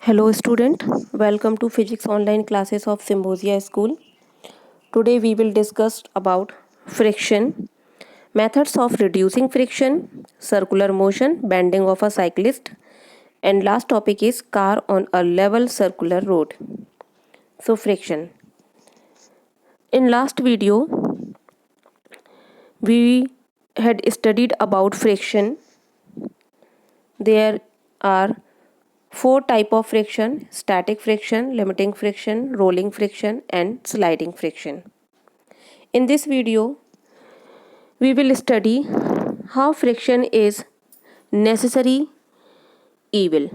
Hello student, welcome to physics online classes of Symbiosia School. Today we will discuss about friction, methods of reducing friction, circular motion, bending of a cyclist, and last topic is car on a level circular road. So friction. In last video we had studied about friction. There are four type of friction: static friction, limiting friction, rolling friction and sliding friction. In this video we will study how friction is necessary evil.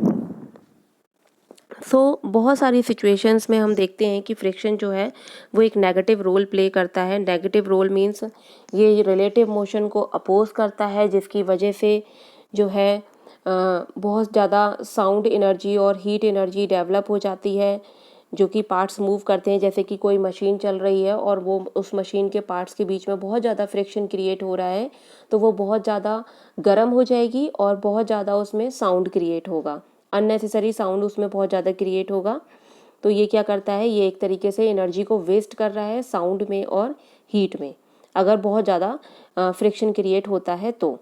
बहुत सारी situations में हम देखते हैं कि friction जो है वो एक नेगेटिव रोल प्ले करता है. नेगेटिव रोल मीन्स ये रिलेटिव मोशन को अपोज करता है, जिसकी वजह से जो है बहुत ज़्यादा साउंड एनर्जी और हीट एनर्जी डेवलप हो जाती है, जो कि पार्ट्स मूव करते हैं. जैसे कि कोई मशीन चल रही है और वो उस मशीन के पार्ट्स के बीच में बहुत ज़्यादा फ्रिक्शन क्रिएट हो रहा है, तो वो बहुत ज़्यादा गर्म हो जाएगी और बहुत ज़्यादा उसमें साउंड क्रिएट होगा, अननेसेसरी साउंड उसमें बहुत ज़्यादा क्रिएट होगा. तो ये क्या करता है, ये एक तरीके से एनर्जी को वेस्ट कर रहा है साउंड में और हीट में, अगर बहुत ज़्यादा फ्रिक्शन क्रिएट होता है. तो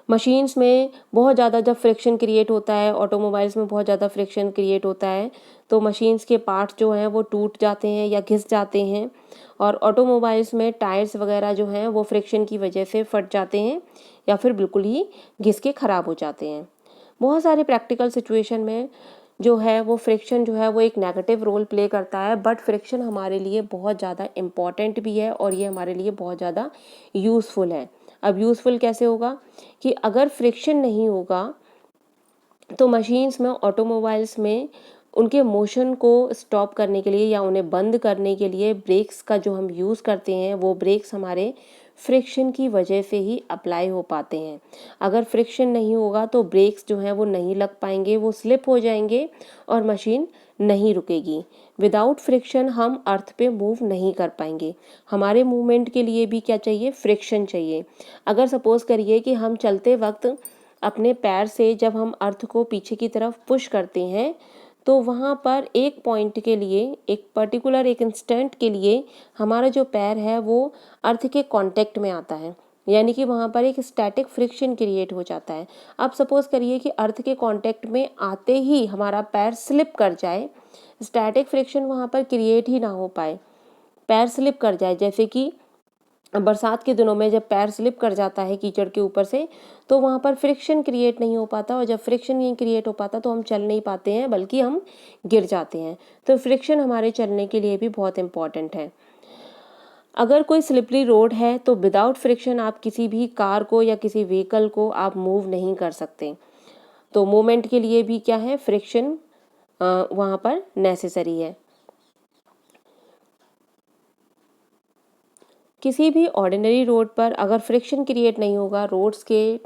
मशीन्स में बहुत ज़्यादा जब फ्रिक्शन क्रिएट होता है, ऑटोमोबाइल्स में बहुत ज़्यादा फ्रिक्शन क्रिएट होता है, तो मशीन्स के पार्ट्स जो हैं वो टूट जाते हैं या घिस जाते हैं. और ऑटोमोबाइल्स में टायर्स वगैरह जो हैं वो फ्रिक्शन की वजह से फट जाते हैं या फिर बिल्कुल ही घिस के ख़राब हो जाते हैं. बहुत सारे प्रैक्टिकल सिचुएशन में जो है वो फ्रिक्शन जो है वो एक नेगेटिव रोल प्ले करता है, बट फ्रिक्शन हमारे लिए बहुत ज़्यादा इम्पॉर्टेंट भी है और ये हमारे लिए बहुत ज़्यादा यूज़फुल है. अब यूज़फुल कैसे होगा कि अगर फ्रिक्शन नहीं होगा तो मशीन्स में, ऑटोमोबाइल्स में उनके मोशन को स्टॉप करने के लिए या उन्हें बंद करने के लिए ब्रेक्स का जो हम यूज़ करते हैं, वो ब्रेक्स हमारे फ्रिक्शन की वजह से ही अप्लाई हो पाते हैं. अगर फ्रिक्शन नहीं होगा तो ब्रेक्स जो हैं वो नहीं लग पाएंगे, वो स्लिप हो जाएंगे और मशीन नहीं रुकेगी. विदाउट फ्रिक्शन हम अर्थ पे मूव नहीं कर पाएंगे. हमारे मूवमेंट के लिए भी क्या चाहिए, फ्रिक्शन चाहिए. अगर सपोज करिए कि हम चलते वक्त अपने पैर से जब हम अर्थ को पीछे की तरफ पुश करते हैं, तो वहाँ पर एक पॉइंट के लिए, एक पर्टिकुलर एक इंस्टेंट के लिए हमारा जो पैर है वो अर्थ के कांटेक्ट में आता है, यानी कि वहाँ पर एक स्टैटिक फ्रिक्शन क्रिएट हो जाता है. अब सपोज करिए कि अर्थ के कांटेक्ट में आते ही हमारा पैर स्लिप कर जाए, स्टैटिक फ्रिक्शन वहाँ पर क्रिएट ही ना हो पाए, पैर स्लिप कर जाए. जैसे कि बरसात के दिनों में जब पैर स्लिप कर जाता है कीचड़ के ऊपर से, तो वहाँ पर फ्रिक्शन क्रिएट नहीं हो पाता, और जब फ्रिक्शन नहीं क्रिएट हो पाता तो हम चल नहीं पाते हैं, बल्कि हम गिर जाते हैं. तो फ्रिक्शन हमारे चलने के लिए भी बहुत इम्पॉर्टेंट है. अगर कोई स्लिपरी रोड है तो विदाउट फ्रिक्शन आप किसी भी कार को या किसी व्हीकल को आप मूव नहीं कर सकते. तो मूवमेंट के लिए भी क्या है, फ्रिक्शन वहाँ पर नेसेसरी है. किसी भी ऑर्डिनरी रोड पर अगर फ्रिक्शन क्रिएट नहीं होगा रोड्स के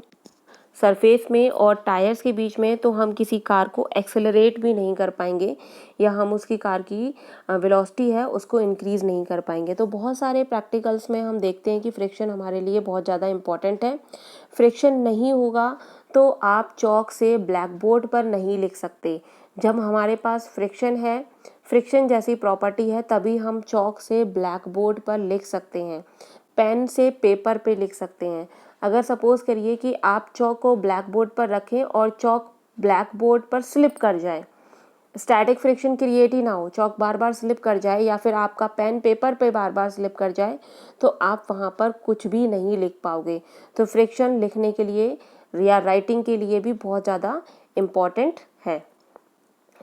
सरफेस में और टायर्स के बीच में, तो हम किसी कार को एक्सेलरेट भी नहीं कर पाएंगे या हम उसकी कार की वेलोसिटी है उसको इंक्रीज़ नहीं कर पाएंगे. तो बहुत सारे प्रैक्टिकल्स में हम देखते हैं कि फ्रिक्शन हमारे लिए बहुत ज़्यादा इम्पॉर्टेंट है. फ्रिक्शन नहीं होगा तो आप चॉक से ब्लैक बोर्ड पर नहीं लिख सकते. जब हमारे पास फ्रिक्शन है, फ्रिक्शन जैसी प्रॉपर्टी है, तभी हम चॉक से ब्लैक बोर्ड पर लिख सकते हैं, पेन से पेपर पे लिख सकते हैं. अगर सपोज करिए कि आप चॉक को ब्लैक बोर्ड पर रखें और चॉक ब्लैक बोर्ड पर स्लिप कर जाए, स्टैटिक फ्रिक्शन क्रिएट ही ना हो, चॉक बार बार स्लिप कर जाए या फिर आपका पेन पेपर पे बार बार स्लिप कर जाए, तो आप वहाँ पर कुछ भी नहीं लिख पाओगे. तो फ्रिक्शन लिखने के लिए या राइटिंग के लिए भी बहुत ज़्यादा इम्पॉर्टेंट है.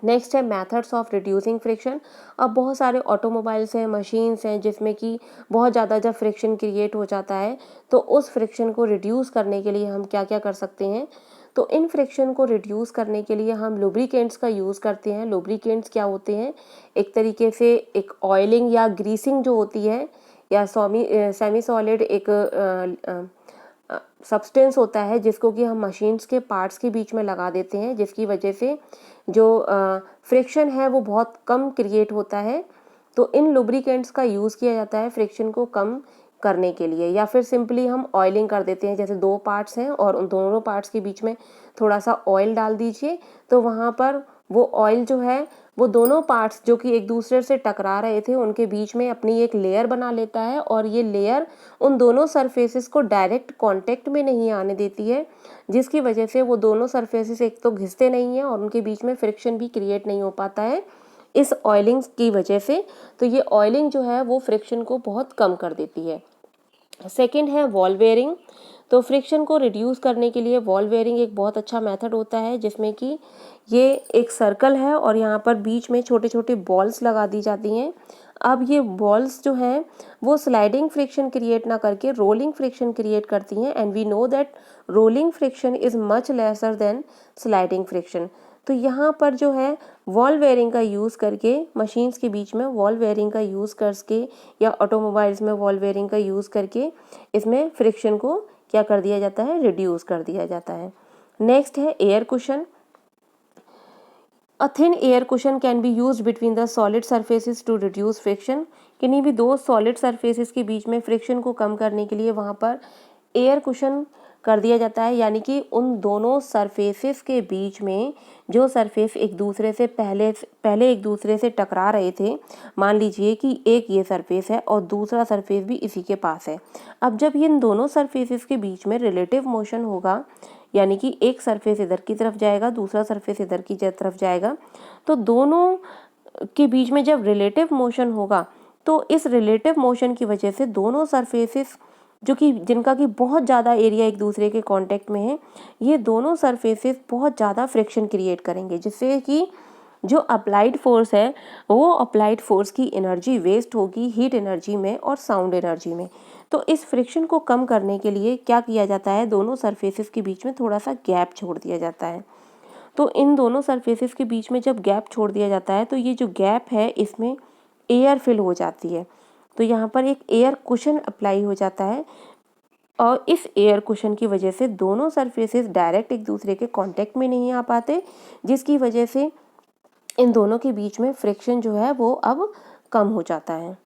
नेक्स्ट है मेथड्स ऑफ रिड्यूसिंग फ्रिक्शन. अब बहुत सारे ऑटोमोबाइल्स हैं, मशीन्स हैं, जिसमें कि बहुत ज़्यादा जब फ्रिक्शन क्रिएट हो जाता है तो उस फ्रिक्शन को रिड्यूस करने के लिए हम क्या क्या कर सकते हैं. तो इन फ्रिक्शन को रिड्यूस करने के लिए हम लुब्रिकेंट्स का यूज़ करते हैं. लुब्रिकेंट्स क्या होते हैं, एक तरीके से एक ऑयलिंग या ग्रीसिंग जो होती है, या सेमी सॉलिड एक सब्सटेंस होता है जिसको कि हम मशीन्स के पार्ट्स के बीच में लगा देते हैं, जिसकी वजह से जो फ्रिक्शन है वो बहुत कम क्रिएट होता है. तो इन लुब्रिकेंट्स का यूज़ किया जाता है फ्रिक्शन को कम करने के लिए, या फिर सिंपली हम ऑयलिंग कर देते हैं. जैसे दो पार्ट्स हैं और उन दोनों पार्ट्स के बीच में थोड़ा सा ऑयल डाल दीजिए, तो वहाँ पर वो ऑयल जो है वो दोनों पार्ट्स जो कि एक दूसरे से टकरा रहे थे उनके बीच में अपनी एक लेयर बना लेता है, और ये लेयर उन दोनों सरफेसेस को डायरेक्ट कांटेक्ट में नहीं आने देती है, जिसकी वजह से वो दोनों सरफेसेस एक तो घिसते नहीं हैं और उनके बीच में फ्रिक्शन भी क्रिएट नहीं हो पाता है इस ऑयलिंग की वजह से। तो ये ऑयलिंग जो है वो फ्रिक्शन को बहुत कम कर देती है। सेकंड है वॉल वेयरिंग। तो फ्रिक्शन को रिड्यूस करने के लिए वॉल वेयरिंग एक बहुत अच्छा मेथड होता है, जिसमें कि ये एक सर्कल है और यहाँ पर बीच में छोटे छोटे बॉल्स लगा दी जाती हैं। अब ये बॉल्स जो हैं वो स्लाइडिंग फ्रिक्शन क्रिएट ना करके रोलिंग फ्रिक्शन क्रिएट करती हैं, and we know that rolling friction is much lesser than sliding friction. तो यहाँ पर जो है वॉल वेयरिंग का यूज़ करके, मशीन्स के बीच में वॉल वेयरिंग का यूज़ करके या ऑटोमोबाइल्स में वॉल वेयरिंग का यूज़ करके इसमें फ्रिक्शन को क्या कर दिया जाता है, रिड्यूस कर दिया जाता है। नेक्स्ट है air cushion. A thin air cushion can be used between the solid surfaces to reduce friction. किन्हीं भी दो सॉलिड सरफेसेस के बीच में फ्रिक्शन को कम करने के लिए वहाँ पर एयर कुशन कर दिया जाता है, यानी कि उन दोनों सरफेसेस के बीच में जो सरफेस एक दूसरे से पहले एक दूसरे से टकरा रहे थे, मान लीजिए कि एक ये सरफेस है और दूसरा सरफेस भी इसी के पास है। अब जब इन दोनों सरफेसेस के बीच में रिलेटिव मोशन होगा, यानी कि एक सरफेस इधर की तरफ जाएगा, दूसरा सरफेस इधर की तरफ जाएगा, तो दोनों के बीच में जब रिलेटिव मोशन होगा तो इस रिलेटिव मोशन की वजह से दोनों सरफेसेस जो कि जिनका कि बहुत ज़्यादा एरिया एक दूसरे के कांटेक्ट में है, ये दोनों सरफेसेस बहुत ज़्यादा फ्रिक्शन क्रिएट करेंगे, जिससे कि जो अप्लाइड फोर्स है वो अप्लाइड फोर्स की एनर्जी वेस्ट होगी हीट एनर्जी में और साउंड एनर्जी में। तो इस फ्रिक्शन को कम करने के लिए क्या किया जाता है, दोनों सरफेसेस के बीच में थोड़ा सा गैप छोड़ दिया जाता है। तो इन दोनों सरफेसेस के बीच में जब गैप छोड़ दिया जाता है तो ये जो गैप है इसमें एयर फिल हो जाती है। तो यहाँ पर एक एयर कुशन अप्लाई हो जाता है, और इस एयर कुशन की वजह से दोनों सरफेसेस डायरेक्ट एक दूसरे के कांटेक्ट में नहीं आ पाते, जिसकी वजह से इन दोनों के बीच में फ्रिक्शन जो है वो अब कम हो जाता है।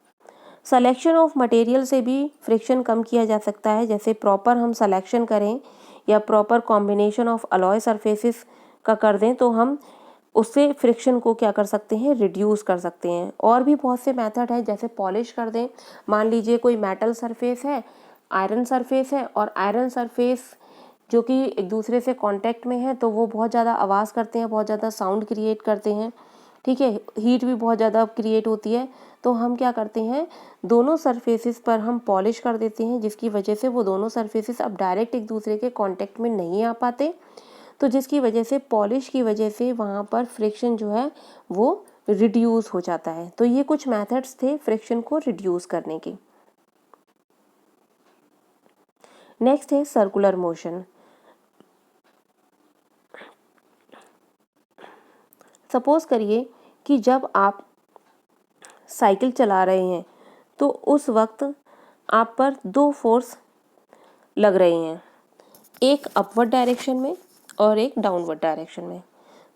सिलेक्शन ऑफ मटेरियल से भी फ्रिक्शन कम किया जा सकता है। जैसे प्रॉपर हम सिलेक्शन करें या proper combination of alloy surfaces का कर दें तो हम उससे फ्रिक्शन को क्या कर सकते हैं, रिड्यूस कर सकते हैं। और भी बहुत से मेथड है, जैसे पॉलिश कर दें। मान लीजिए कोई मेटल सरफेस है, आयरन सरफेस है, और आयरन सरफेस जो कि एक दूसरे से कांटेक्ट में है तो वो बहुत ज़्यादा आवाज़ करते हैं, बहुत ज़्यादा साउंड क्रिएट करते हैं, ठीक है, हीट भी बहुत ज़्यादा क्रिएट होती है। तो हम क्या करते हैं, दोनों सरफेसेस पर हम पॉलिश कर देते हैं, जिसकी वजह से वो दोनों सरफेसेस अब डायरेक्ट एक दूसरे के कांटेक्ट में नहीं आ पाते, तो जिसकी वजह से पॉलिश की वजह से वहाँ पर फ्रिक्शन जो है वो रिड्यूस हो जाता है। तो ये कुछ मेथड्स थे फ्रिक्शन को रिड्यूस करने के। नेक्स्ट है सर्कुलर मोशन। सपोज करिए कि जब आप साइकिल चला रहे हैं तो उस वक्त आप पर दो फोर्स लग रहे हैं, एक अपवर्ड डायरेक्शन में और एक डाउनवर्ड डायरेक्शन में।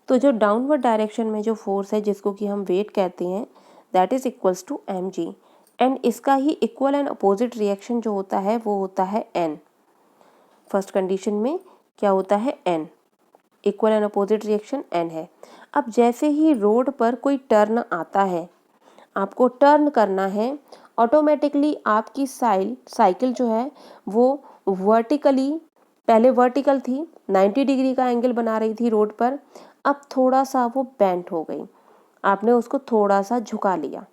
तो जो डाउनवर्ड डायरेक्शन में जो फोर्स है जिसको कि हम वेट कहते हैं, that is equals to mg, and इसका ही इक्वल एंड अपोजिट रिएक्शन जो होता है वो होता है n। फर्स्ट कंडीशन में क्या होता है, n, equal and opposite reaction n है। अब जैसे ही रोड पर कोई टर्न आता है, आपको टर्न करना है, ऑटोमेटिकली आपकी साइकिल जो है वो वर्टिकली, पहले वर्टिकल थी, 90 डिग्री का एंगल बना रही थी रोड पर, अब थोड़ा सा वो बेंट हो गई, आपने उसको थोड़ा सा झुका लिया,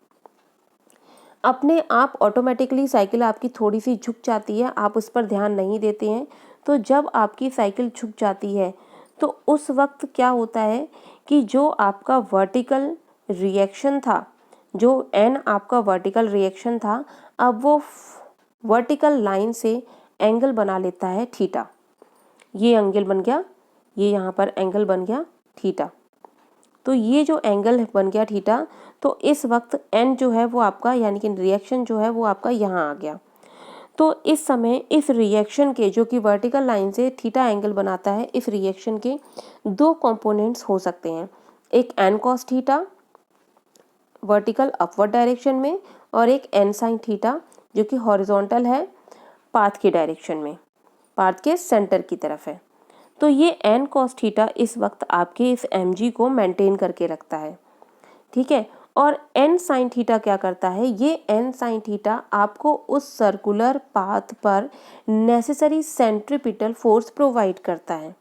अपने आप ऑटोमेटिकली साइकिल आपकी थोड़ी सी झुक जाती है, आप उस पर ध्यान नहीं देते हैं। तो जब आपकी साइकिल झुक जाती है तो उस वक्त क्या होता है कि जो आपका वर्टिकल रिएक्शन था, जो एन आपका वर्टिकल रिएक्शन था, अब वो वर्टिकल लाइन से एंगल बना लेता है थीटा। ये एंगल बन गया, ये यहाँ पर एंगल बन गया थीटा। तो ये जो एंगल बन गया थीटा, तो इस वक्त एन जो है वो आपका, यानी कि रिएक्शन जो है वो आपका यहाँ आ गया। तो इस समय इस रिएक्शन के, जो कि वर्टिकल लाइन से थीटा एंगल बनाता है, इस रिएक्शन के दो कंपोनेंट्स हो सकते हैं, एक N cos theta vertical upward direction में, और एक एन साइन थीटा जो कि हॉरिजॉन्टल है पाथ की डायरेक्शन में, पाथ के सेंटर की तरफ है। तो ये n cos थीटा इस वक्त आपके इस mg को मेंटेन करके रखता है, ठीक है। और n sin थीटा क्या करता है, ये n sin थीटा आपको उस सर्कुलर पाथ पर नेसेसरी सेंट्रीपिटल फोर्स प्रोवाइड करता है।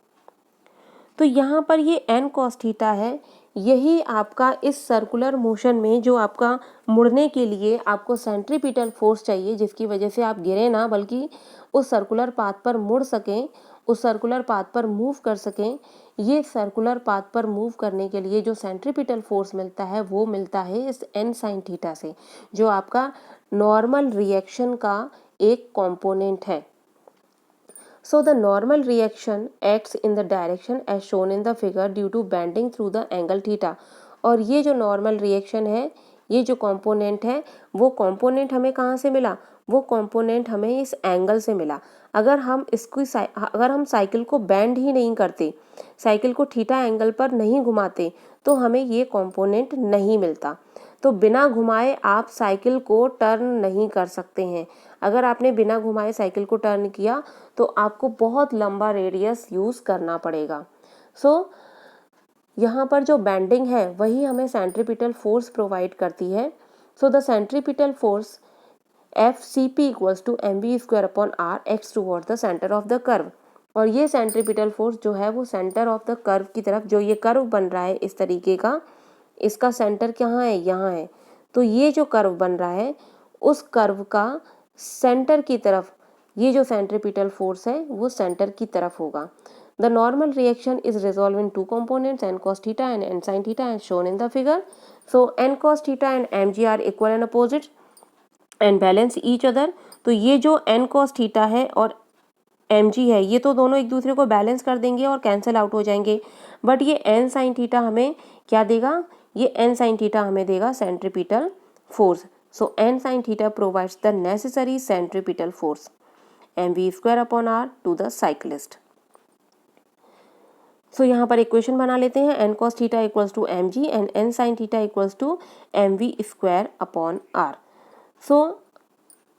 तो यहाँ पर ये n cos थीटा है, यही आपका इस सर्कुलर मोशन में जो आपका मुड़ने के लिए आपको सेंट्रीपिटल फोर्स चाहिए, जिसकी वजह से आप गिरे ना बल्कि उस सर्कुलर पाथ पर मुड़ सकें, उस सर्कुलर पाथ पर मूव कर सकें। ये सर्कुलर पाथ पर मूव करने के लिए जो सेंट्रीपिटल फोर्स मिलता है वो मिलता है इस n sin थीटा से, जो आपका नॉर्मल रिएक्शन का एक कंपोनेंट है। So the normal reaction acts in the direction as shown in the figure due to bending through the angle theta। और ये जो नॉर्मल रिएक्शन है, ये जो कंपोनेंट है, वो कंपोनेंट हमें कहाँ से मिला, वो कंपोनेंट हमें इस एंगल से मिला। अगर हम साइकिल को बेंड ही नहीं करते, साइकिल को थीटा एंगल पर नहीं घुमाते, तो हमें ये कंपोनेंट नहीं मिलता। तो बिना घुमाए आप साइकिल को टर्न नहीं कर सकते हैं। अगर आपने बिना घुमाए साइकिल को टर्न किया तो आपको बहुत लंबा रेडियस यूज़ करना पड़ेगा। यहाँ पर जो बेंडिंग है वही हमें सेंट्रीपिटल फोर्स प्रोवाइड करती है। The centripetal force FCP equals to mv² acts toward the centre of the curve. और ये सेंट्रीपिटल फोर्स जो है वो सेंटर ऑफ द कर्व की तरफ, जो ये कर्व बन रहा है इस तरीके का, इसका सेंटर कहाँ है, यहाँ है। तो ये जो कर्व बन रहा है उस कर्व का सेंटर की तरफ ये जो सेंट्रीपिटल फोर्स है वो सेंटर की तरफ होगा। The normal reaction is resolve in two components n cos theta and n sin theta as shown in the figure. So n cos theta and mg are equal and opposite and balance each other. तो ये जो n cos theta है और mg है, ये तो दोनों एक दूसरे को बैलेंस कर देंगे और कैंसिल आउट हो जाएंगे। बट ये n sin थीटा हमें क्या देगा, ये n sin थीटा हमें देगा centripetal force. So n sin theta provides the necessary centripetal force mv²/r to the cyclist. So यहाँ पर इक्वेशन बना लेते हैं, n cos theta equals to mg and n sin theta equals to mv²/r। So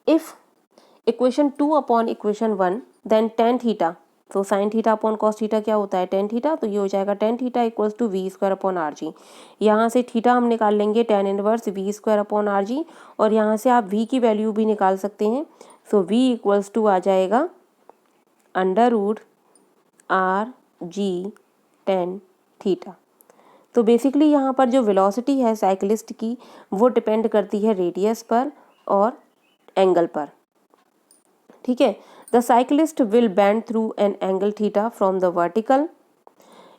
if equation 2 upon equation 1 then tan theta, तो sine theta upon cos theta क्या होता है, tan theta. तो ये हो जाएगा tan theta equals to v²/rg। यहाँ से थीटा हम निकाल लेंगे tan इनवर्स v²/rg, और यहाँ से आप v की वैल्यू भी निकाल सकते हैं। सो v इक्वल्स टू आ जाएगा √rg tan थीटा। तो बेसिकली यहाँ पर जो वेलोसिटी है साइकिलिस्ट की वो डिपेंड करती है रेडियस पर और एंगल पर, ठीक है। The cyclist will bend through an angle theta from the vertical.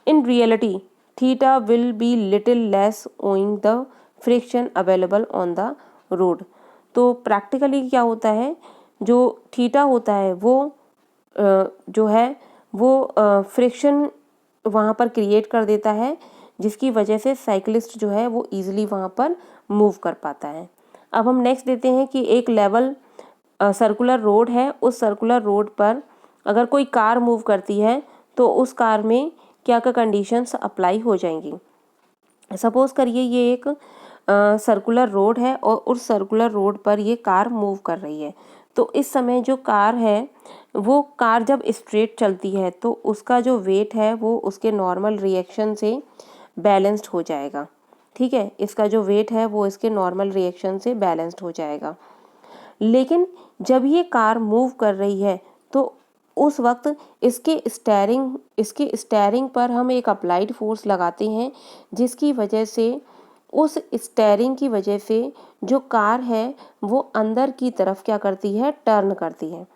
In reality theta will be little less owing the friction available on the road. तो प्रैक्टिकली क्या होता है, जो थीटा होता है वो जो है वो फ्रिक्शन वहाँ पर क्रिएट कर देता है, जिसकी वजह से साइकिलिस्ट जो है वो ईजिली वहाँ पर मूव कर पाता है। अब हम नेक्स्ट देते हैं कि एक लेवल सर्कुलर रोड है, उस सर्कुलर रोड पर अगर कोई कार मूव करती है तो उस कार में क्या क्या कंडीशंस अप्लाई हो जाएंगी। सपोज करिए ये एक सर्कुलर रोड है और उस सर्कुलर रोड पर ये कार मूव कर रही है। तो इस समय जो कार है वो कार जब स्ट्रेट चलती है तो उसका जो वेट है वो उसके नॉर्मल रिएक्शन से बैलेंस्ड हो जाएगा, ठीक है। इसका जो वेट है वो इसके नॉर्मल रिएक्शन से बैलेंस्ड हो जाएगा। लेकिन जब ये कार मूव कर रही है तो उस वक्त इसके स्टेयरिंग पर हम एक अप्लाइड फोर्स लगाते हैं, जिसकी वजह से उस स्टेयरिंग की वजह से जो कार है वो अंदर की तरफ क्या करती है, टर्न करती है,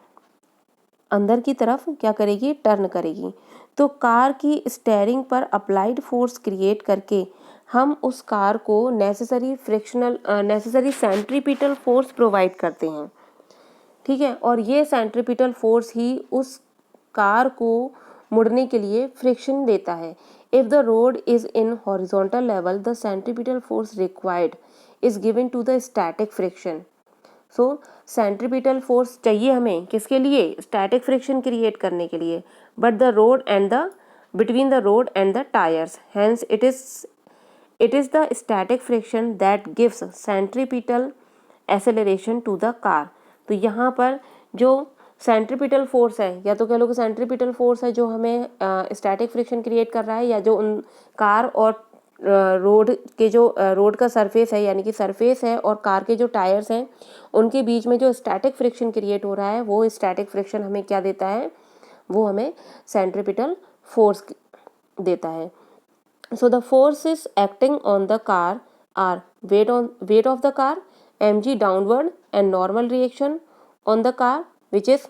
अंदर की तरफ क्या करेगी, टर्न करेगी। तो कार की स्टेयरिंग पर अप्लाइड फोर्स क्रिएट करके हम उस कार को नेसेसरी सेंट्रीपिटल फोर्स प्रोवाइड करते हैं, ठीक है। और ये सेंट्रीपिटल फोर्स ही उस कार को मुड़ने के लिए फ्रिक्शन देता है। If the road is in horizontal level the centripetal force required is given to the static friction. So centripetal force चाहिए हमें किसके लिए, स्टैटिक फ्रिक्शन क्रिएट करने के लिए, but the road and the between the road and the tyres, hence it is the static friction that gives centripetal acceleration to the car. तो यहाँ पर जो सेंट्रीपिटल फोर्स है, या तो कह लो कि सेंट्रीपिटल फोर्स है जो हमें स्टैटिक फ्रिक्शन क्रिएट कर रहा है, या जो उन कार और रोड के जो रोड का सरफेस है यानी कि सरफेस है और कार के जो टायर्स हैं उनके बीच में जो स्टैटिक फ्रिक्शन क्रिएट हो रहा है, वो स्टैटिक फ्रिक्शन हमें क्या देता है, वो हमें सेंट्रीपिटल फोर्स देता है। So the forces acting on the car are weight of the car, mg downward and normal reaction on the car which is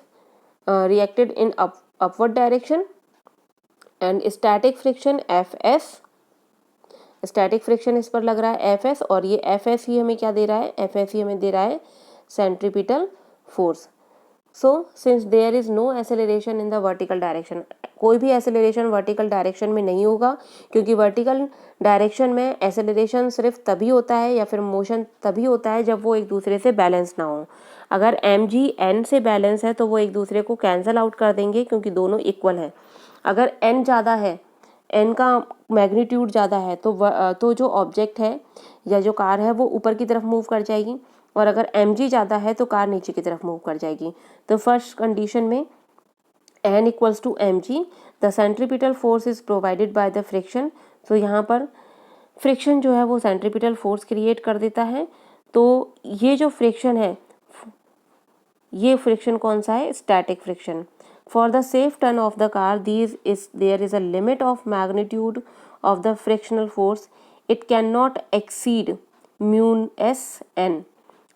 reacted in upward direction, and static friction fs, static friction इस पर लग रहा है fs, और ये fs ही हमें क्या दे रहा है, fs ही हमें दे रहा है centripetal force. So since there is no acceleration in the vertical direction, कोई भी एक्सेलरेशन वर्टिकल डायरेक्शन में नहीं होगा, क्योंकि वर्टिकल डायरेक्शन में एक्सेलरेशन सिर्फ तभी होता है या फिर मोशन तभी होता है जब वो एक दूसरे से बैलेंस ना हो। अगर mg n से बैलेंस है तो वो एक दूसरे को कैंसिल आउट कर देंगे क्योंकि दोनों इक्वल है। अगर n ज़्यादा है, n का मैग्नीट्यूड ज़्यादा है तो जो ऑब्जेक्ट है या जो कार है वो ऊपर की तरफ मूव कर जाएगी, और अगर mg ज़्यादा है तो कार नीचे की तरफ मूव कर जाएगी। तो फर्स्ट कंडीशन में n equals to mg, the centripetal force is provided by the friction. तो यहाँ पर फ्रिक्शन जो है वो सेंट्रीपिटल फोर्स क्रिएट कर देता है। तो ये जो फ्रिक्शन है, ये फ्रिक्शन कौन सा है, static friction. For the safe turn of the car there is a limit of magnitude of the frictional force, it can not exceed mu S N.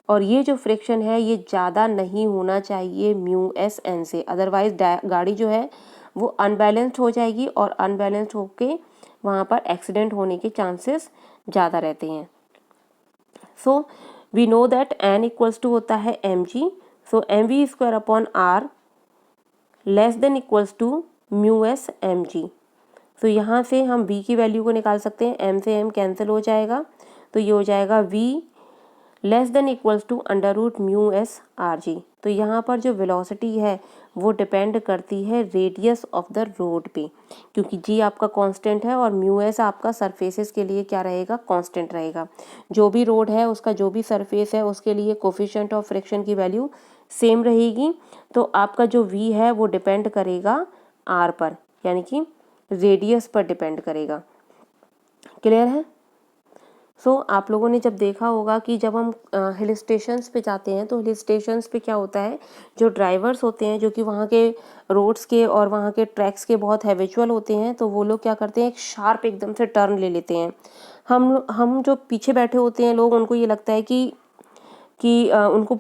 और ये जो फ्रिक्शन है ये ज़्यादा नहीं होना चाहिए म्यू एस एन से, अदरवाइज गाड़ी जो है वो अनबैलेंस्ड हो जाएगी और अनबैलेंस्ड होके वहाँ पर एक्सीडेंट होने के चांसेस ज़्यादा रहते हैं। So we know that n equals to होता है mg, so mv square upon r less than equals to mu S mg। तो यहाँ से हम v की वैल्यू को निकाल सकते हैं, m से m कैंसिल हो जाएगा, तो ये हो जाएगा v less than equals to under root mu S R G. तो यहाँ पर जो वेलोसिटी है वो डिपेंड करती है रेडियस ऑफ द रोड पे, क्योंकि जी आपका कांस्टेंट है और म्यू एस आपका सरफेसेस के लिए क्या रहेगा, कांस्टेंट रहेगा। जो भी रोड है उसका जो भी सरफेस है उसके लिए कोफिशिएंट ऑफ फ्रिक्शन की वैल्यू सेम रहेगी। तो आपका जो v है वो डिपेंड करेगा r पर, यानी कि रेडियस पर डिपेंड करेगा। क्लियर है? सो आप लोगों ने जब देखा होगा कि जब हम हिल स्टेशंस पे जाते हैं तो हिल स्टेशंस पे क्या होता है, जो ड्राइवर्स होते हैं जो कि वहाँ के रोड्स के और वहाँ के ट्रैक्स के बहुत हैबिचुअल होते हैं, तो वो लोग क्या करते हैं, एक शार्प एकदम से टर्न ले लेते हैं। हम जो पीछे बैठे होते हैं लोग, उनको ये लगता है कि उनको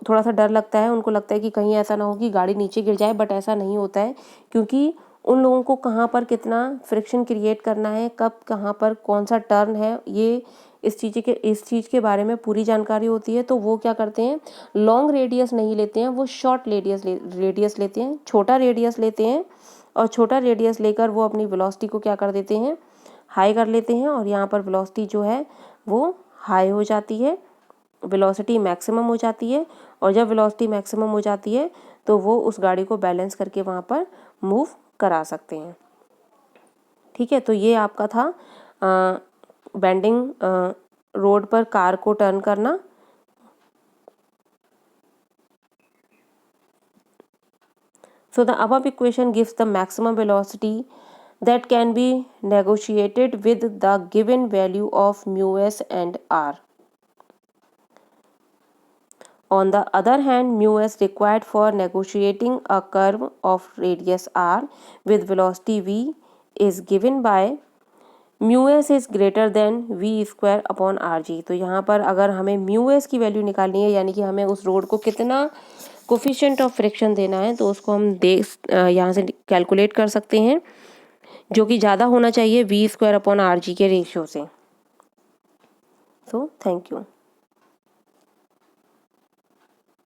थोड़ा सा डर लगता है, उनको लगता है कि कहीं ऐसा ना हो कि गाड़ी नीचे गिर जाए, बट ऐसा नहीं होता है, क्योंकि उन लोगों को कहाँ पर कितना फ्रिक्शन क्रिएट करना है, कब कहाँ पर कौन सा टर्न है, ये इस चीज़ के बारे में पूरी जानकारी होती है। तो वो क्या करते हैं, लॉन्ग रेडियस नहीं लेते हैं, वो शॉर्ट रेडियस लेते हैं, छोटा रेडियस लेते हैं, और छोटा रेडियस लेकर वो अपनी वेलोसिटी को क्या कर देते हैं, हाई कर लेते हैं, और यहाँ पर वेलोसिटी जो है वो हाई हो जाती है, वेलोसिटी मैक्सिमम हो जाती है, और जब वेलोसिटी मैक्सिमम हो जाती है तो वो उस गाड़ी को बैलेंस करके वहाँ पर मूव करा सकते हैं। ठीक है, तो ये आपका था बेंडिंग रोड पर कार को टर्न करना। So the above equation gives the maximum velocity that can be negotiated with the given value of mu s and r. On the other hand, mu s required for negotiating a curve of radius r with velocity v is given by mu S is greater than V square upon R G. तो यहाँ पर अगर हमें mu S की value निकालनी है, यानी कि हमें उस रोड को कितना कोफिशिएंट ऑफ फ्रिक्शन देना है, तो उसको हम यहाँ से कैलकुलेट कर सकते हैं, जो कि ज़्यादा होना चाहिए V square upon R G के रेशियो से। So thank you.